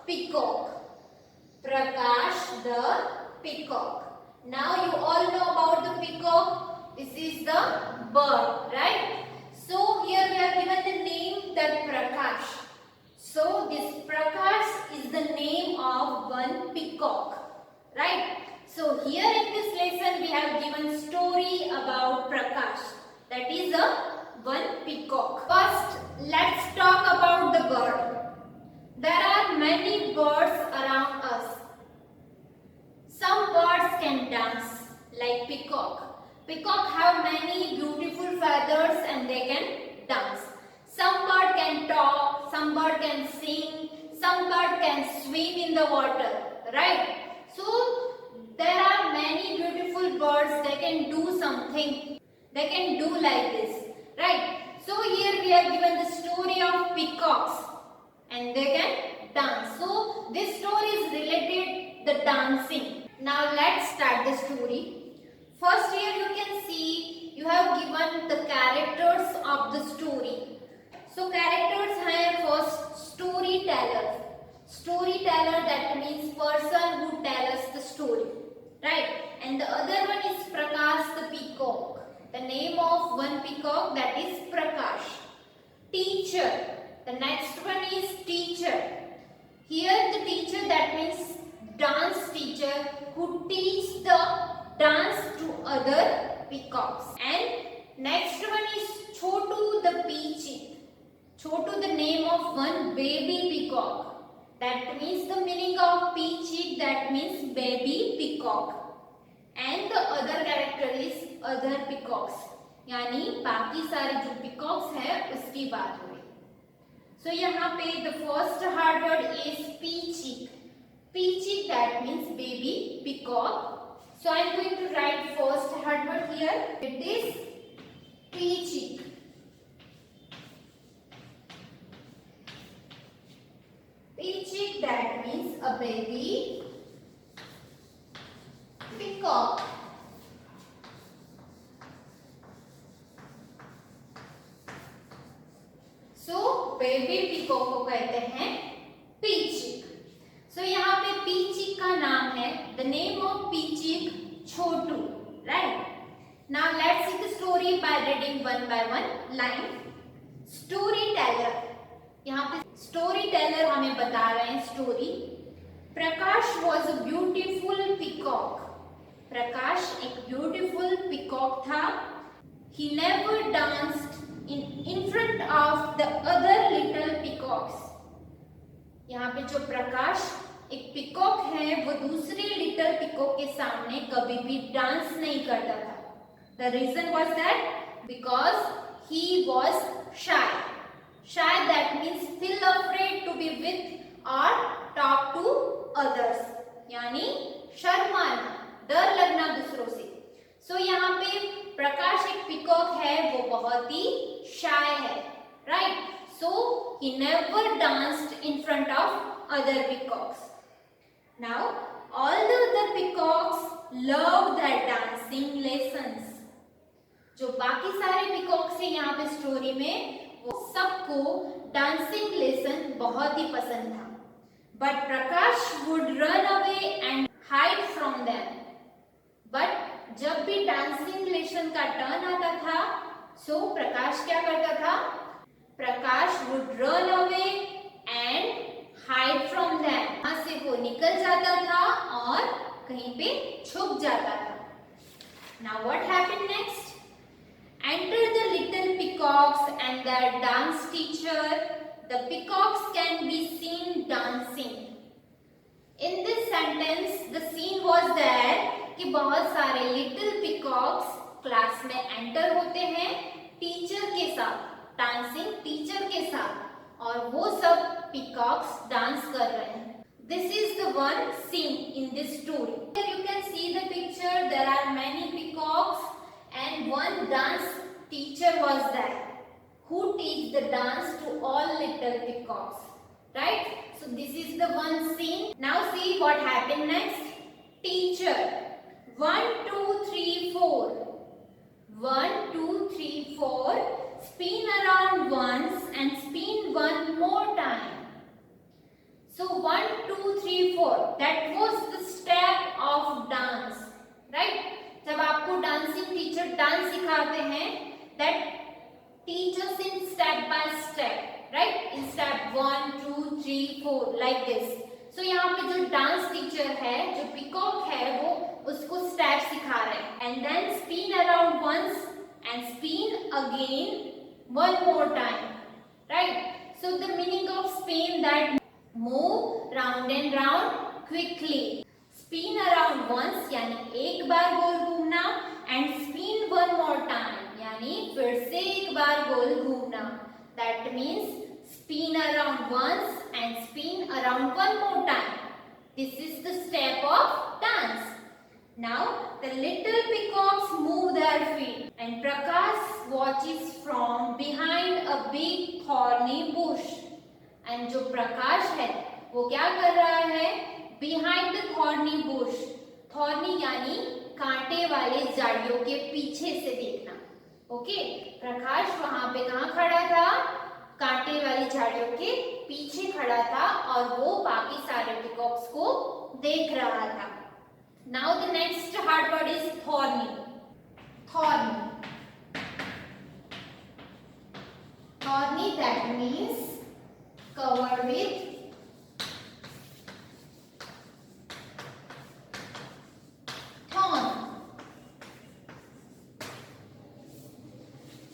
peacock. Prakash the peacock. Now you all know about the peacock. This is the bird, right? So here we have given the name that Prakash. So this Prakash is the name of one peacock, right? So here in this lesson we have given story about Prakash. That is one peacock. First, let's talk about the bird. There are many birds around us. Some birds can dance like peacock. Peacock have many beautiful feathers and they can dance. Some bird can talk, some bird can sing, some bird can swim in the water, right? So there are many beautiful birds. They can do something. They can do like this, right? So here we have given the story of peacocks and they can dance. So this story is related the dancing. Now let's start the story. First here you can see you have given the characters of the story. So characters have first storyteller. Storyteller, that means person who tells us the story, right? And the other one is Prakash the peacock. The name of one peacock, that is Prakash. Teacher. The next one is teacher. Here the teacher, that means dance teacher who teach the dance to other peacocks. And next one is Chotu the peacock. Chotu, the name of one baby peacock. That means the meaning of peacock, that means baby peacock. And the other character is other peacocks. यानी बाकी सारे जो peacocks है उसकी बात हो रही. So यहाँ पे the first hard word is peacock. Peacock, that means baby peacock. So I am going to write first hard word here. It is peacock. Peacock, that means a baby peacock. So baby peacock को कहते हैं peacock. So यहाँ पे peacock का नाम है. The name of peacock Chhotu, right? Now let's see the story by reading one by one line. Storyteller. यहाँ पे storyteller हमें बता रहे हैं story. Prakash was a beautiful peacock. प्रकाश एक ब्यूटीफुल पीकॉक था. He never danced in front of the other little peacocks. यहाँ पे जो प्रकाश एक पीकॉक है वो दूसरी लिटिल पीकॉक के सामने कभी भी डांस नहीं करता था. The reason was that because he was shy. Shy, that means feel afraid to be with or talk to others. यानी शर्माना, डर लगना दूसरों से. सो यहाँ पे प्रकाश एक पीकॉक है वो बहुत ही शाय है, right? So he never danced in front of other peacocks. Now all the other peacocks love that dancing lessons. जो बाकी सारे पीकॉक्स हैं यहाँ पे स्टोरी में वो सबको डांसिंग लेसन बहुत ही पसंद था. But Prakash would run away and hide from them. But जब भी डांसिंग लेसन का टर्न आता था सो प्रकाश क्या करता था? Prakash would run away and hide from them. वहां से वो निकल जाता था और कहीं पे छुप जाता था. Now what happened next? Enter the little peacocks and their dance teacher. The peacocks can be seen dancing. In this sentence, the scene was there कि बहुत सारे लिटिल पिकॉक्स क्लास में एंटर होते हैं टीचर के साथ, डांसिंग टीचर के साथ, और वो सब पिकॉक्स डांस कर रहे हैं. This is the one seen in this story. Here you can see the picture. There are many peacocks and one dance teacher was there who teach the dance to all little peacocks, right? So this is the one scene. Now see what happened next. Teacher, 1 2 3 4, 1 2 3 4, spin around once and spin one more time. So 1, 2, 3, 4 that was the step of dance, right? जब आपको dancing teacher dance सिखाते हैं, that teach us in step by step, right? In step 1, 2, 3, 4 like this. So यहाँ पे जो dance teacher है, जो peacock है, वो उसको स्टेप सिखा रहे हैं. And then spin around once and spin again one more time, right? So the meaning of spin that move round and round quickly. Spin around once यानी एक बार गोल घूमना, and spin one more time यानी फिर से एक बार गोल घूमना. That means spin around once and spin around one more time. This is the step of dance. Now the little peacocks move their feet and Prakash watches from behind a big thorny bush. And जो प्रकाश है वो क्या कर रहा है? Behind the thorny bush. Thorny यानी कांटे वाले झाड़ियों के पीछे से देखना. ओके, प्रकाश वहां पे कहाँ खड़ा था? कांटे वाली झाड़ियों के पीछे खड़ा था और वो बाकी सारे पीकॉक्स को देख रहा था. Now the next hard word is thorny. Thorny. Thorny that means covered with thorn.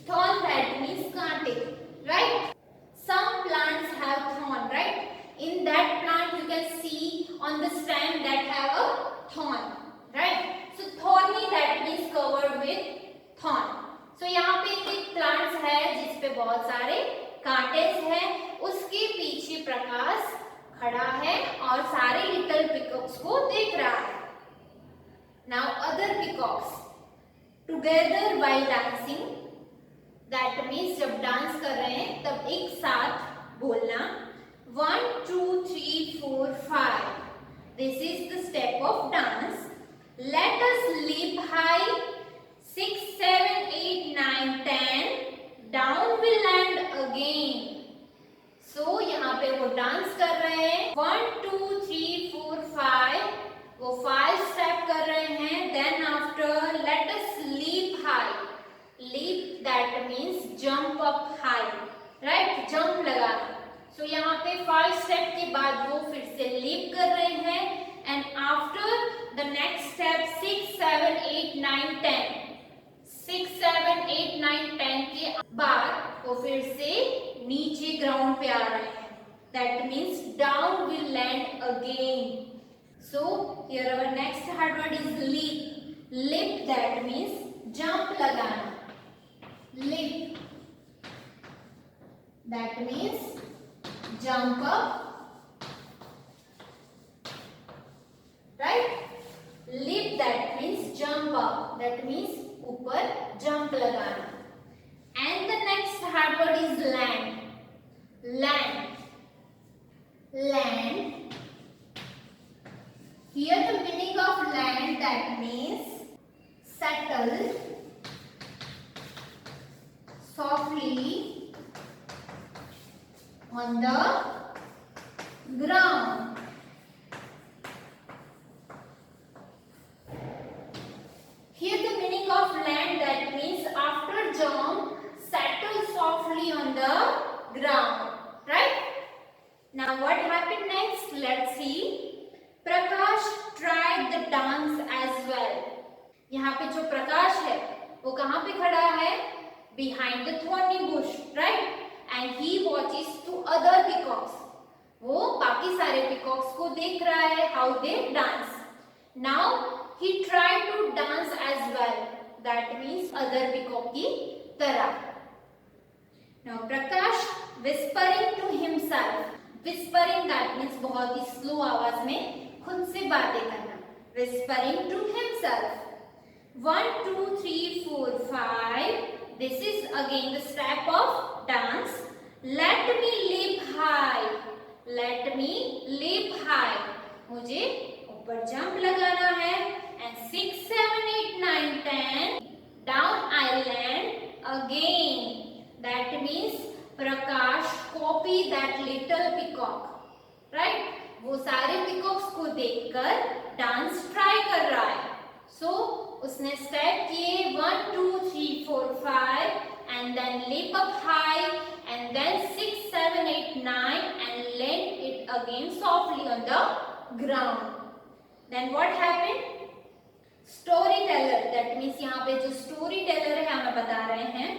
Thorn that means कांटे, right? Some plants have thorn, right? In that plant you can see on the stem that have a thorn, right? So thorny that means covered with thorn. So यहाँ पे एक plants है जिसपे बहुत सारे कांटे हैं, उसके पीछे प्रकाश खड़ा है और सारे लिटिल पीकॉक्स को देख रहा है. Now other peacocks together while dancing, that means जब डांस कर रहे हैं तब एक साथ बोलना 1, 2, 3, 4, 5. This is the step of dance. Let us leap high. 6, 7, 8, 9, 10. Down we land again. So यहाँ पे वो डांस कर रहे हैं. 1, 2, 3, 4, 5. वो 5 स्टेप कर रहे हैं. Then after let us leap high. Leap that means jump up high, right? Jump लगाना. So यहाँ पे 5 स्टेप के बाद वो फिर से लीप कर रहे हैं. And after the next step 6, 7, 8, 9, 10. 6, 7, 8, 9, 10 के बाद वो फिर से नीचे ग्राउंड पे आ रहे हैं. That means down will land again. So here our next hard word is leap. Leap that means jump लगाना. Leap that means jump up, right? Leap that means jump up. That means ऊपर jump लगाना. And the next hard word is land. Land. Land. Here the meaning of land that means settle softly on the ground. Here the meaning of land that means after jump settle softly on the ground, right? Now what happened next? Let's see. Prakash tried the dance as well. यहाँ पे जो प्रकाश है वो कहाँ पे खड़ा है? Behind the thorny bush, right? And he watches to other peacocks. वो बाकी सारे peacocks को देख रहा है how they dance. Now he tried to dance as well. That means other peacock की तरह. Now Prakash whispering to himself. Whispering that means बहुत ही slow आवाज में खुद से बातें करना. Whispering to himself. 1, 2, 3, 4, 5. This is again the step of dance. Let me leap high. Let me leap high. मुझे ऊपर jump लगाना है. And 6, 7, 8, 9, 10. Down I land again. That means Prakash copy that little peacock, right? लेकर dance try कर रहा है। सो उसने step किए 1 2 3 4 5 and then leap up high and then 6 7 8 9 and land it again softly on the ground. Then what happened? Story teller, that means यहाँ पे जो story teller है हमें बता रहे हैं,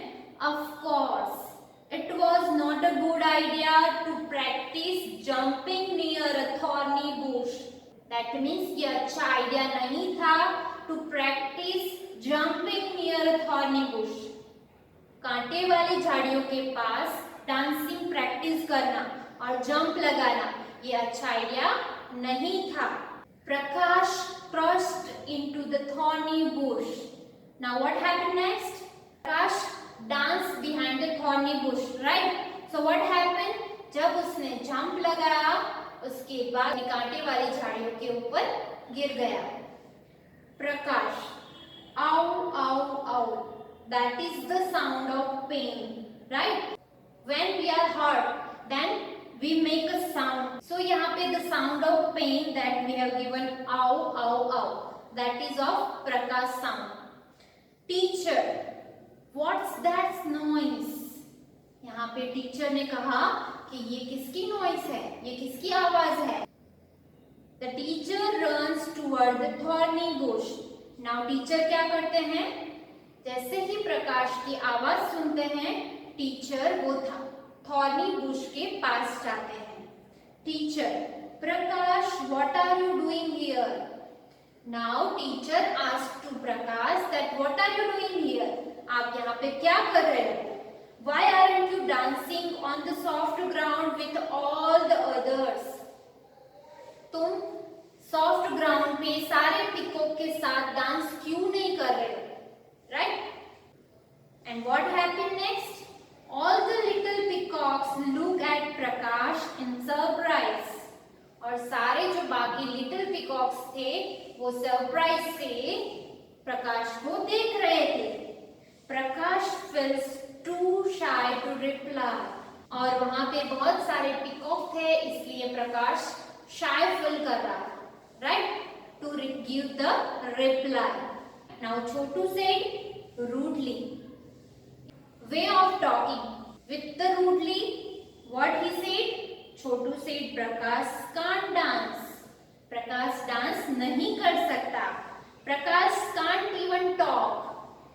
of course it was not a good idea to practice jumping near a thorny bush. That means ये अच्छा आइडिया नहीं था to practice jumping near a thorny bush, कांटे वाली झाड़ियों के पास डांसिंग प्रैक्टिस करना और जंप लगाना ये अच्छा आइडिया नहीं था। Prakash crossed into the thorny bush. Now what happened next? Prakash danced behind the thorny bush, right? So what happened? जब उसने जंप लगाया उसके बाद कांटे वाली झाड़ियों के ऊपर गिर गया। Prakash, ow, ow, ow. That is the sound of pain, right? When we are hurt, then we make a sound. So यहाँ पे the sound of pain that we have given ow, ow, ow. That is of Prakash sound. Teacher, what's that noise? यहाँ पे teacher ने कहा कि ये किसकी noise है, ये किसकी आवाज है। The teacher runs toward the thorny bush. Now teacher क्या करते हैं, जैसे ही प्रकाश की आवाज सुनते हैं टीचर वो था थॉर्नी बुश के पास जाते हैं। Teacher, Prakash, what are you doing here? Now teacher asked to Prakash that what are you doing here? आप यहाँ पे क्या कर रहे हो? Why aren't you dancing on the soft ground with all the others? तुम सॉफ्ट ग्राउंड पे सारे पिकॉक के साथ डांस क्यों नहीं कर रहे हो? Right? And what happened next? All the little peacocks look at Prakash in surprise. और सारे जो बाकी लिटिल पिकॉक्स थे वो सरप्राइज से प्रकाश को देख रहे थे। प्रकाश feels too shy to reply. और वहां पे बहुत सारे पिकॉक थे इसलिए प्रकाश shy feel कर रहा था, right? To give the reply. Now Chotu said rudely. Way of talking with the rudely, what he said? Chotu said Prakash can't dance. Prakash dance नहीं कर सकता। Prakash can't even talk.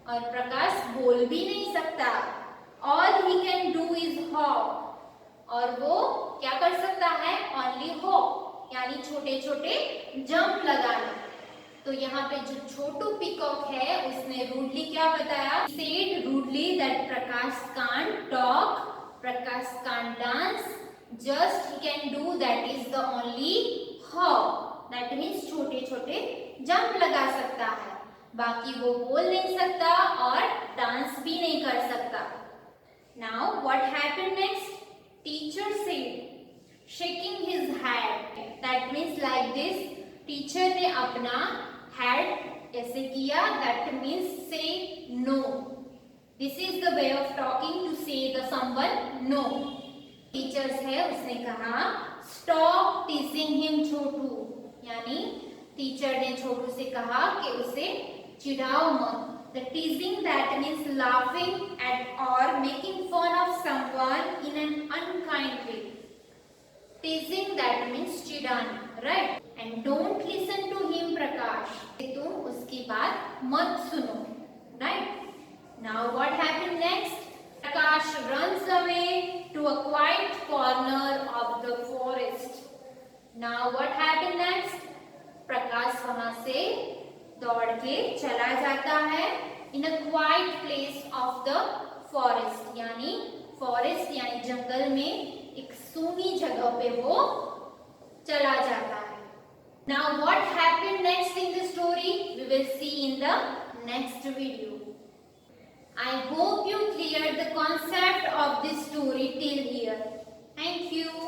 और प्रकाश बोल भी नहीं सकता। All he can do is hop. और वो क्या कर सकता है? Only hop, यानी छोटे छोटे जंप लगाना। तो यहाँ पे जो छोटू पिकॉक है उसने रूडली क्या बताया? Said rudely that Prakash can't talk, Prakash can't dance, just he can do that is the only hop. That means छोटे छोटे जंप लगा सकता है, बाकी वो बोल नहीं सकता और डांस भी नहीं कर सकता। Now what happened next? Teacher said shaking his head, that means like this. Teacher ने अपना हेड ऐसे किया, that means say no. This is the way of talking to say the someone no. Teachers है उसने कहा stop टीजिंग him छोटू, यानी teacher ने छोटू से कहा कि उसे चिढ़ाओ मत। The teasing that means laughing at और making fun of someone in an unkind way. Teasing that means चिढ़ाना, right? And don't listen to him Prakash, तुम उसकी बात मत सुनो, right? Now what happened next? Prakash runs away to a quiet corner of the forest. Now what happened next? Prakash वहां से दौड़ के चला जाता है in a quiet place of the forest, यानी फॉरेस्ट यानी जंगल में एक सूनी जगह पे वो चला जाता है। Now what happened next in the story? We will see in the next video. I hope you cleared the concept of this story till here. Thank you.